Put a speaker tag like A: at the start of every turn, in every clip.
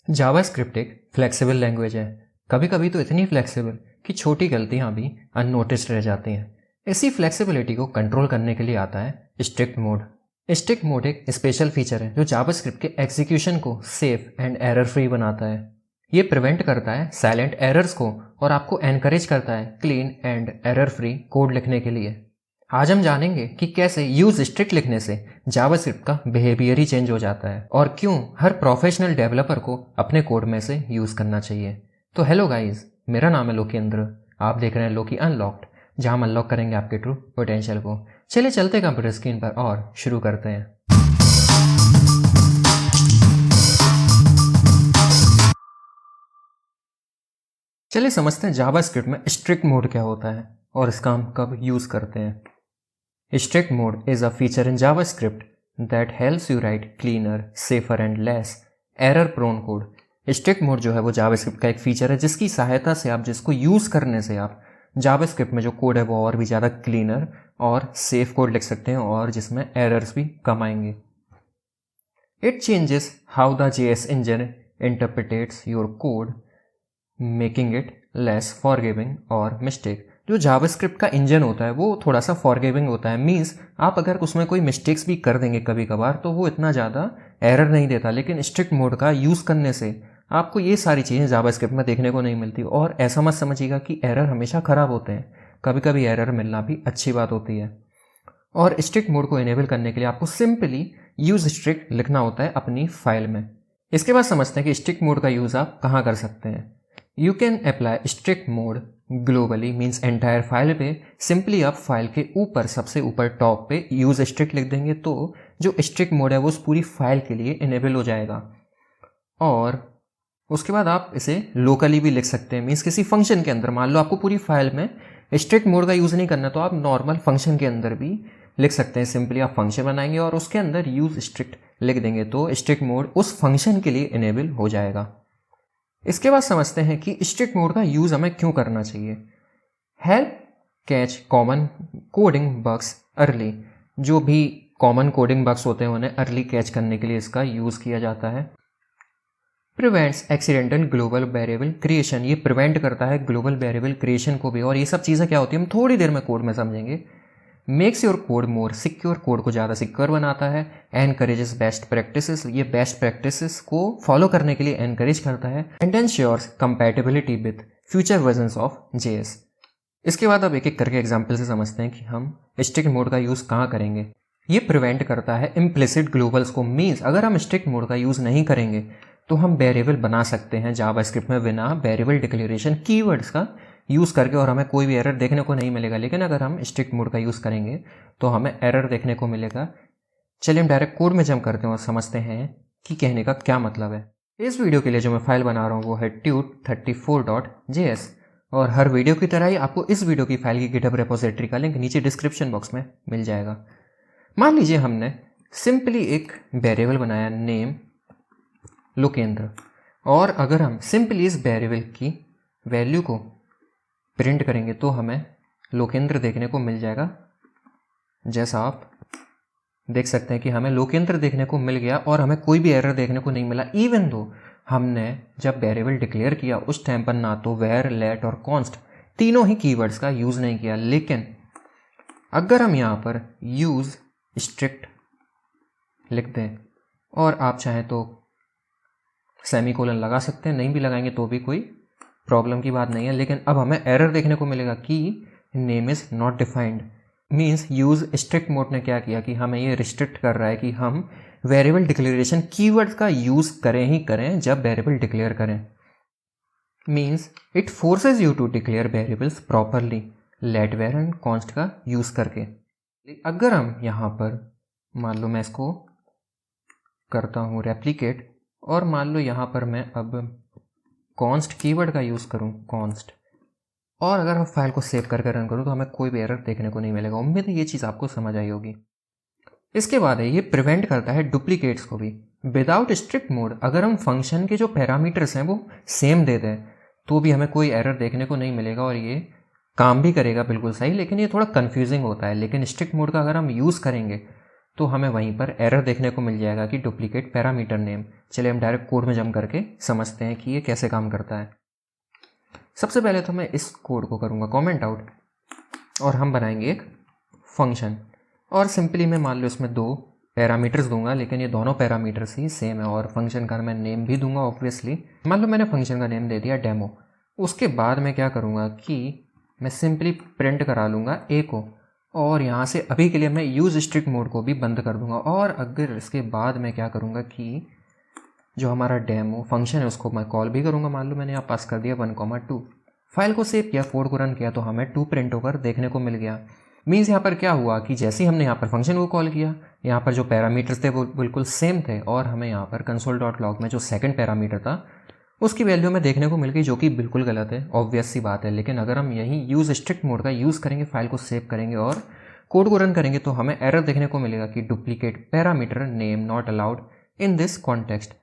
A: JavaScript एक flexible language है। कभी कभी तो इतनी फ्लेक्सिबल कि छोटी गलतियां भी अननोटिस्ड रह जाती हैं। इसी फ्लेक्सिबिलिटी को कंट्रोल करने के लिए आता है स्ट्रिक्ट मोड। स्ट्रिक्ट मोड एक स्पेशल फीचर है जो जावास्क्रिप्ट के एग्जीक्यूशन को सेफ एंड एरर फ्री बनाता है। ये प्रिवेंट करता है साइलेंट एरर्स को और आपको एनकरेज करता है clean and error free code लिखने के लिए। आज हम जानेंगे कि कैसे यूज स्ट्रिक्ट लिखने से जावास्क्रिप्ट का बिहेवियर ही चेंज हो जाता है और क्यों हर प्रोफेशनल डेवलपर को अपने कोड में से यूज करना चाहिए। तो हेलो गाइस, मेरा नाम है लोकेंद्र। आप देख रहे हैं लोकी अनलॉक्ड, जहां हम अनलॉक करेंगे आपके ट्रू पोटेंशियल को। चलिए चलते कंप्यूटर स्क्रीन पर और शुरू करते हैं। चलिए समझते हैं जावास्क्रिप्ट में स्ट्रिक्ट मोड क्या होता है और इसका हम कब यूज करते हैं। Strict mode is a feature in JavaScript that helps you write cleaner, safer and less error-prone code. Strict mode जो है वो JavaScript का एक फीचर है जिसकी सहायता से आप जिसको यूज़ करने से आप JavaScript में जो कोड है वो और भी ज़्यादा क्लीनर और सेफ कोड लिख सकते हैं और जिसमें एरर्स भी कम आएंगे। It changes how the JS engine interprets your code, making it less forgiving or mistake. जो जावास्क्रिप्ट का इंजन होता है वो थोड़ा सा फॉरगिविंग होता है। मींस आप अगर उसमें कोई मिस्टेक्स भी कर देंगे कभी कभार तो वो इतना ज़्यादा एरर नहीं देता, लेकिन स्ट्रिक्ट मोड का यूज़ करने से आपको ये सारी चीज़ें जावास्क्रिप्ट में देखने को नहीं मिलती। और ऐसा मत समझिएगा कि एरर हमेशा ख़राब होते हैं, कभी कभी एरर मिलना भी अच्छी बात होती है। और स्ट्रिक्ट मोड को इनेबल करने के लिए आपको सिंपली यूज़ स्ट्रिक्ट लिखना होता है अपनी फाइल में। इसके बाद समझते हैं कि स्ट्रिक्ट मोड का यूज़ आप कहाँ कर सकते हैं। You can apply strict mode globally, means entire file पे। सिंपली आप फाइल के ऊपर सबसे ऊपर टॉप पे यूज स्ट्रिक्ट लिख देंगे तो जो स्ट्रिक्ट मोड है वो उस पूरी फाइल के लिए इनेबल हो जाएगा। और उसके बाद आप इसे लोकली भी लिख सकते हैं, मीन्स किसी फंक्शन के अंदर। मान लो आपको पूरी फाइल में स्ट्रिक्ट मोड का यूज़ नहीं करना तो आप नॉर्मल फंक्शन के अंदर भी लिख सकते हैं। सिंपली आप फंक्शन बनाएंगे और उसके अंदर यूज स्ट्रिक्ट लिख देंगे तो स्ट्रिक्ट मोड उस फंक्शन के लिए इनेबल हो जाएगा। इसके बाद समझते हैं कि स्ट्रिक्ट मोड का यूज़ हमें क्यों करना चाहिए। Help catch common coding bugs early. जो भी कॉमन कोडिंग बग्स होते हैं उन्हें अर्ली कैच करने के लिए इसका यूज़ किया जाता है। Prevents accidental global variable creation. ये प्रिवेंट करता है ग्लोबल वेरिएबल क्रिएशन को भी। और ये सब चीज़ें क्या होती है हम थोड़ी देर में कोड में समझेंगे। Makes your code more secure, code को ज़्यादा सिक्योर बनाता है। एनकरेजेस बेस्ट प्रैक्टिसेस, ये बेस्ट प्रैक्टिसेस को फॉलो करने के लिए एनकरेज करता है। And ensures compatibility with future versions of JS। इसके बाद अब एक एक करके एग्जाम्पल से समझते हैं कि हम स्ट्रिक्ट मोड का यूज़ कहाँ करेंगे। ये प्रिवेंट करता है इम्प्लिसिट ग्लोबल्स को। मीन्स अगर हम स्ट्रिक्ट मोड का यूज़ नहीं करेंगे तो हम वेरिएबल बना सकते हैं जावास्क्रिप्ट में बिना वेरिएबल डिक्लेरेशन कीवर्ड्स का यूज़ करके, और हमें कोई भी एरर देखने को नहीं मिलेगा। लेकिन अगर हम स्ट्रिक्ट मोड का यूज़ करेंगे तो हमें एरर देखने को मिलेगा। चलिए हम डायरेक्ट कोड में जंप करते हैं और समझते हैं कि कहने का क्या मतलब है। इस वीडियो के लिए जो मैं फाइल बना रहा हूँ वो है tut34.js। और हर वीडियो की तरह ही आपको इस वीडियो की फाइल की गिटहब रेपोजिटरी का लिंक नीचे डिस्क्रिप्शन बॉक्स में मिल जाएगा। मान लीजिए हमने सिंपली एक वेरिएबल बनाया नेम लोकेंद्र, और अगर हम सिंपली इस वेरिएबल की वैल्यू को प्रिंट करेंगे तो हमें लोकेंद्र देखने को मिल जाएगा। जैसा आप देख सकते हैं कि हमें लोकेंद्र देखने को मिल गया और हमें कोई भी एरर देखने को नहीं मिला। इवन दो हमने जब वेरिएबल डिक्लेयर किया उस टाइम पर ना तो वेर, लेट और कॉन्स्ट तीनों ही कीवर्ड्स का यूज़ नहीं किया। लेकिन अगर हम यहाँ पर यूज़ स्ट्रिक्ट लिख दें और आप चाहें तो सेमीकोलन लगा सकते हैं, नहीं भी लगाएंगे तो भी कोई प्रॉब्लम की बात नहीं है। लेकिन अब हमें एरर देखने को मिलेगा कि name is not defined. Means use strict mode ने क्या किया कि हमें ये रिस्ट्रिक्ट कर रहा है कि हम वेरिएबल डिक्लेरेशन कीवर्ड का यूज़ करें ही करें जब वेरिएबल डिक्लेयर करें। Means it forces you to declare variables properly, let, var and const का यूज़ करके। अगर हम यहाँ पर मान लो मैं इसको करता हूँ रेप्लिकेट और मान लो यहाँ पर मैं अब कॉन्स्ट कीवर्ड का यूज़ करूँ कॉन्स्ट, और अगर हम फाइल को सेव करके रन करूँ तो हमें कोई भी एरर देखने को नहीं मिलेगा। उम्मीद है ये चीज़ आपको समझ आई होगी। इसके बाद है ये प्रिवेंट करता है डुप्लीकेट्स को भी। विदाउट स्ट्रिक्ट मोड अगर हम फंक्शन के जो पैरामीटर्स हैं वो सेम दे दें तो भी हमें कोई एरर देखने को नहीं मिलेगा और ये काम भी करेगा बिल्कुल सही, लेकिन ये थोड़ा कन्फ्यूजिंग होता है। लेकिन स्ट्रिक्ट मोड का अगर हम यूज़ करेंगे तो हमें वहीं पर एरर देखने को मिल जाएगा कि डुप्लीकेट पैरामीटर नेम। चलिए हम डायरेक्ट कोड में जंप करके समझते हैं कि ये कैसे काम करता है। सबसे पहले तो मैं इस कोड को करूँगा कमेंट आउट और हम बनाएंगे एक फंक्शन, और सिंपली मैं मान लो इसमें 2 पैरामीटर्स दूंगा, लेकिन ये दोनों पैरामीटर्स ही सेम है, और फंक्शन का मैं नेम भी दूंगा ऑब्वियसली। मान लो मैंने फंक्शन का नेम दे दिया डेमो। उसके बाद मैं क्या करूँगा कि मैं सिंपली प्रिंट करा लूँगा ए को, और यहाँ से अभी के लिए मैं यूज़ स्ट्रिक्ट मोड को भी बंद कर दूँगा। और अगर इसके बाद मैं क्या करूँगा कि जो हमारा डेमो फंक्शन है उसको मैं कॉल भी करूँगा। मान लो मैंने यहाँ पास कर दिया 1,2। फाइल को सेव किया, कोड को रन किया, तो हमें 2 प्रिंट होकर देखने को मिल गया। मीन्स यहाँ पर क्या हुआ कि जैसे ही हमने यहाँ पर फंक्शन को कॉल किया, यहाँ पर जो पैरामीटर्स थे वो बिल्कुल सेम थे, और हमें यहाँ पर console.log में जो सेकंड पैरामीटर था उसकी वैल्यू हमें देखने को मिल गई, जो कि बिल्कुल गलत है, ऑब्वियस सी बात है। लेकिन अगर हम यहीं यूज़ स्ट्रिक्ट मोड का यूज़ करेंगे, फाइल को सेव करेंगे और कोड को रन करेंगे, तो हमें एरर देखने को मिलेगा कि duplicate parameter name not allowed in this context.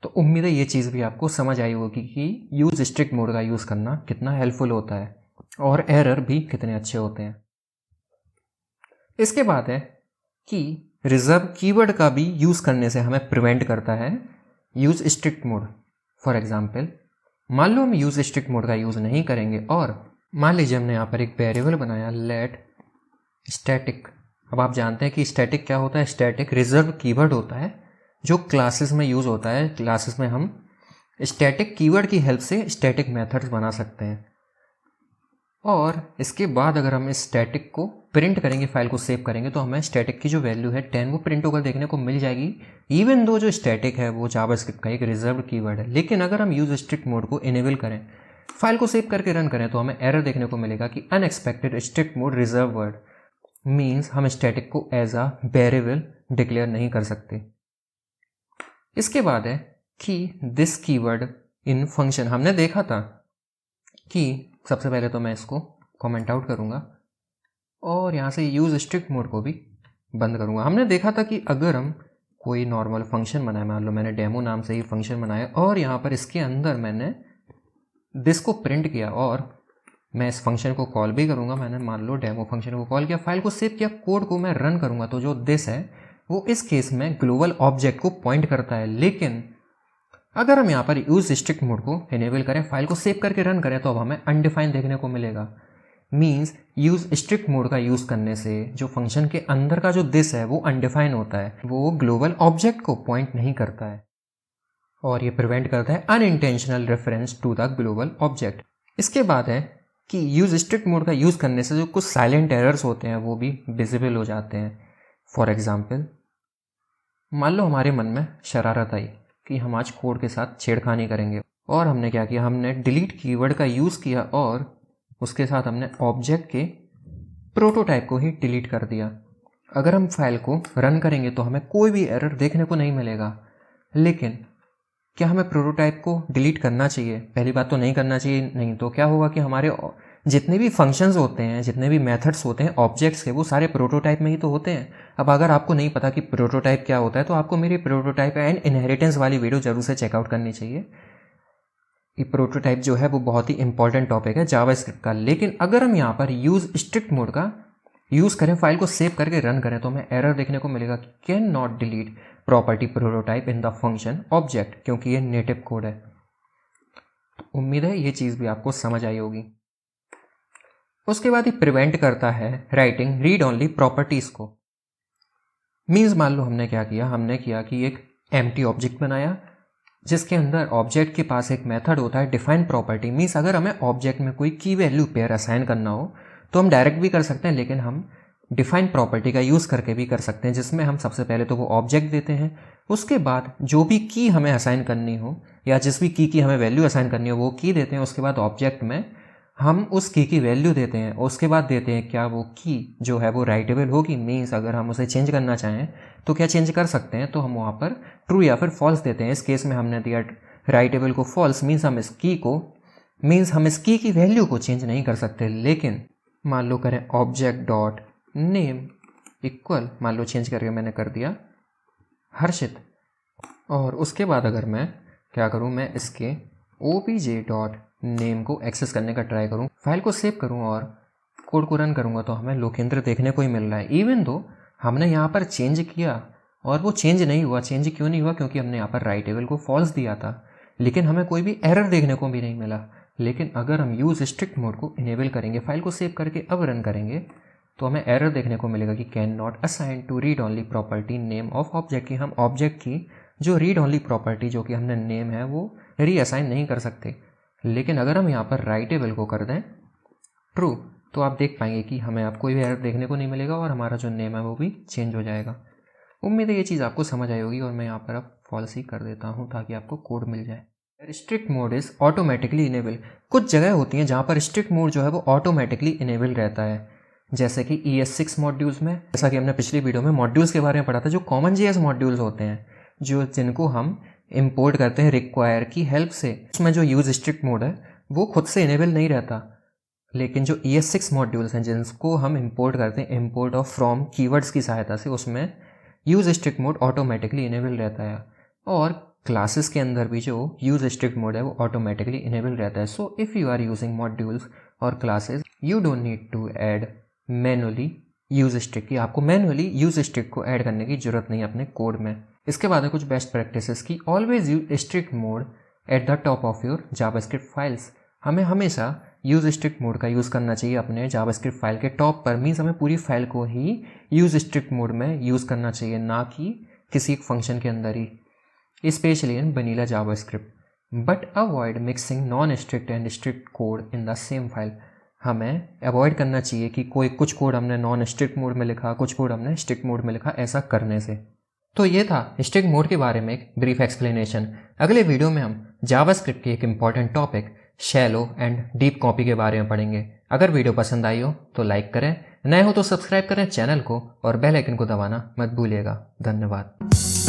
A: तो उम्मीद है ये चीज़ भी आपको समझ आई होगी कि यूज़ स्ट्रिक्ट मोड का यूज़ करना कितना हेल्पफुल होता है और एरर भी कितने अच्छे होते हैं। इसके बाद है कि रिजर्व कीवर्ड का भी यूज़ करने से हमें प्रिवेंट करता है use strict mode. For example, मान लो हम यूज़ स्ट्रिक्ट मोड का यूज़ नहीं करेंगे, और मान लीजिए हमने यहाँ पर एक वेरिएबल बनाया लेट स्टैटिक। अब आप जानते हैं कि स्टैटिक क्या होता है। स्टैटिक रिजर्व कीवर्ड होता है जो क्लासेस में यूज़ होता है। क्लासेस में हम स्टैटिक कीवर्ड की हेल्प से स्टैटिक मेथड्स बना सकते हैं। और इसके बाद अगर हम इस स्टैटिक को प्रिंट करेंगे, फाइल को सेव करेंगे, तो हमें स्टैटिक की जो वैल्यू है 10 वो प्रिंट होकर देखने को मिल जाएगी, इवन दो जो स्टैटिक है वो जावास्क्रिप्ट का एक रिजर्व कीवर्ड है। लेकिन अगर हम यूज स्ट्रिक्ट मोड को इनेबल करें, फाइल को सेव करके रन करें, तो हमें एरर देखने को मिलेगा कि unexpected strict mode reserve word. Means हम स्टैटिक को एज अ वेरिएबल डिक्लेयर नहीं कर सकते। इसके बाद है कि दिस कीवर्ड इन फंक्शन। हमने देखा था कि सबसे पहले तो मैं इसको कमेंट आउट करूँगा और यहाँ से यूज़ स्ट्रिक्ट मोड को भी बंद करूँगा। हमने देखा था कि अगर हम कोई नॉर्मल फंक्शन बनाए, मान लो मैंने डेमो नाम से ही फंक्शन बनाया, और यहाँ पर इसके अंदर मैंने दिस को प्रिंट किया, और मैं इस फंक्शन को कॉल भी करूँगा। मैंने मान लो डेमो फंक्शन को कॉल किया, फाइल को सेव किया, कोड को मैं रन करूँगा, तो जो दिस है वो इस केस में ग्लोबल ऑब्जेक्ट को पॉइंट करता है। लेकिन अगर हम यहाँ पर यूज स्ट्रिक्ट मोड को इनेबल करें, फाइल को सेव करके रन करें, तो अब हमें अनडिफाइंड देखने को मिलेगा। मीन्स यूज स्ट्रिक्ट मोड का यूज़ करने से जो फंक्शन के अंदर का जो दिस है वो अनडिफाइन होता है, वो ग्लोबल ऑब्जेक्ट को पॉइंट नहीं करता है, और ये प्रिवेंट करता है unintentional reference to the global object. इसके बाद है कि यूज स्ट्रिक्ट मोड का यूज़ करने से जो कुछ साइलेंट एरर्स होते हैं वो भी विजिबल हो जाते हैं। फॉर एग्जाम्पल, मान लो हमारे मन में शरारत आई कि हम आज कोड के साथ छेड़खानी करेंगे, और हमने क्या किया, हमने डिलीट कीवर्ड का यूज़ किया और उसके साथ हमने ऑब्जेक्ट के प्रोटोटाइप को ही डिलीट कर दिया। अगर हम फाइल को रन करेंगे तो हमें कोई भी एरर देखने को नहीं मिलेगा। लेकिन क्या हमें प्रोटोटाइप को डिलीट करना चाहिए? पहली बात तो नहीं करना चाहिए। नहीं तो क्या होगा कि हमारे जितने भी फंक्शंस होते हैं, जितने भी मेथड्स होते हैं ऑब्जेक्ट्स के, वो सारे प्रोटोटाइप में ही तो होते हैं। अब अगर आपको नहीं पता कि प्रोटोटाइप क्या होता है, तो आपको मेरी प्रोटोटाइप एंड इनहेरिटेंस वाली वीडियो जरूर से चेकआउट करनी चाहिए। ये प्रोटोटाइप जो है वो बहुत ही इंपॉर्टेंट टॉपिक है जावास्क्रिप्ट का। लेकिन अगर हम यहाँ पर यूज स्ट्रिक्ट मोड का यूज़ करें, फाइल को सेव करके रन करें, तो हमें एरर देखने को मिलेगा कि can not delete property prototype in the function object, क्योंकि ये नेटिव कोड है। तो उम्मीद है ये चीज़ भी आपको समझ आई होगी। उसके बाद ये प्रिवेंट करता है राइटिंग रीड ओनली प्रॉपर्टीज़ को। मीन्स मान लो हमने क्या किया, हमने किया कि एक एम्प्टी ऑब्जेक्ट बनाया जिसके अंदर ऑब्जेक्ट के पास एक मेथड होता है डिफाइन प्रॉपर्टी। मीन्स अगर हमें ऑब्जेक्ट में कोई की वैल्यू पेयर असाइन करना हो तो हम डायरेक्ट भी कर सकते हैं, लेकिन हम डिफाइन प्रॉपर्टी का यूज़ करके भी कर सकते हैं, जिसमें हम सबसे पहले तो वो ऑब्जेक्ट देते हैं, उसके बाद जो भी की हमें असाइन करनी हो या जिस भी की हमें वैल्यू असाइन करनी हो वो की देते हैं। उसके बाद ऑब्जेक्ट में हम उस की वैल्यू देते हैं, उसके बाद देते हैं क्या वो की जो है वो राइटेबल होगी। मीन्स अगर हम उसे चेंज करना चाहें तो क्या चेंज कर सकते हैं, तो हम वहाँ पर ट्रू या फिर फॉल्स देते हैं। इस केस में हमने दिया राइटेबल को फॉल्स, मीन्स हम इस की वैल्यू को चेंज नहीं कर सकते। लेकिन मान लो करें ऑब्जेक्ट डॉट नेम इक्वल, मान लो चेंज करके मैंने कर दिया हर्षित, और उसके बाद अगर मैं क्या करूँ, मैं इसके ओबीजे डॉट नेम को एक्सेस करने का ट्राई करूँ, फाइल को सेव करूँ और कोड को रन करूँगा, तो हमें लोकेंद्र देखने को ही मिल रहा है। इवन दो हमने यहाँ पर चेंज किया और वो चेंज नहीं हुआ। चेंज क्यों नहीं हुआ? क्योंकि हमने यहाँ पर राइट लेवल को फॉल्स दिया था, लेकिन हमें कोई भी एरर देखने को भी नहीं मिला। लेकिन अगर हम यूज़ स्ट्रिक्ट मोड को इनेबल करेंगे, फाइल को सेव करके अब रन करेंगे, तो हमें एरर देखने को मिलेगा कि cannot assign to read only property name of object, कि हम ऑब्जेक्ट की जो रीड ओनली प्रॉपर्टी जो कि हमने नेम है वो रीअसाइन नहीं कर सकते। लेकिन अगर हम यहाँ पर राइट लेवल को कर दें ट्रू, तो आप देख पाएंगे कि हमें अब कोई भी एरर देखने को नहीं मिलेगा और हमारा जो नेम है वो भी चेंज हो जाएगा। उम्मीद है ये चीज़ आपको समझ आई होगी और मैं यहाँ पर अब फॉल्स ही कर देता हूँ ताकि आपको कोड मिल जाए। Strict mode is automatically enable. कुछ जगह होती हैं जहाँ पर स्ट्रिक्ट मोड जो है वो ऑटोमेटिकली इनेबल रहता है, जैसे कि ES6 मॉड्यूल्स में, जैसा कि हमने पिछली वीडियो में मॉड्यूल्स के बारे में पढ़ा था, जो कॉमन JS मॉड्यूल्स होते हैं जिनको हम इंपोर्ट करते हैं रिक्वायर की हेल्प से, उसमें जो यूज़ स्ट्रिक्ट मोड है वो खुद से इनेबल नहीं रहता। लेकिन जो ES6 मॉड्यूल्स हैं जिनको हम इंपोर्ट करते हैं इंपोर्ट ऑफ फ्रॉम कीवर्ड्स की सहायता से, उसमें use strict mode automatically enable रहता है। और क्लासेस के अंदर भी जो यूज़ स्ट्रिक्ट मोड है वो ऑटोमेटिकली इनेबल रहता है। So if you are using modules और classes, you don't need to add manually use strict, की आपको मैनुअली यूज़ स्ट्रिक्ट को ऐड करने की जरूरत नहीं अपने कोड में। इसके बाद है कुछ बेस्ट प्रैक्टिसेस की always use strict mode at the top of your JavaScript files. हमें हमेशा यूज़ स्ट्रिक्ट मोड का यूज़ करना चाहिए अपने जावास्क्रिप्ट फाइल के टॉप पर। मीन्स हमें पूरी फाइल को ही यूज़ स्ट्रिक्ट मोड में यूज़ करना चाहिए, ना कि किसी एक फंक्शन के अंदर ही, specially in vanilla JavaScript. But avoid mixing non strict and strict code in the same file. हमें अवॉइड करना चाहिए कि कुछ कोड हमने नॉन स्ट्रिक्ट मोड में लिखा, कुछ कोड हमने स्ट्रिक्ट मोड में लिखा, ऐसा करने से। तो ये था स्ट्रिक्ट मोड के बारे में एक ब्रीफ एक्सप्लेनेशन। अगले वीडियो में हम जावास्क्रिप्ट की एक important topic shallow and deep copy के बारे में पढ़ेंगे। अगर वीडियो पसंद आई हो तो लाइक करें, नए हो तो सब्सक्राइब करें चैनल को और बेल आइकन को दबाना मत भूलिएगा। धन्यवाद।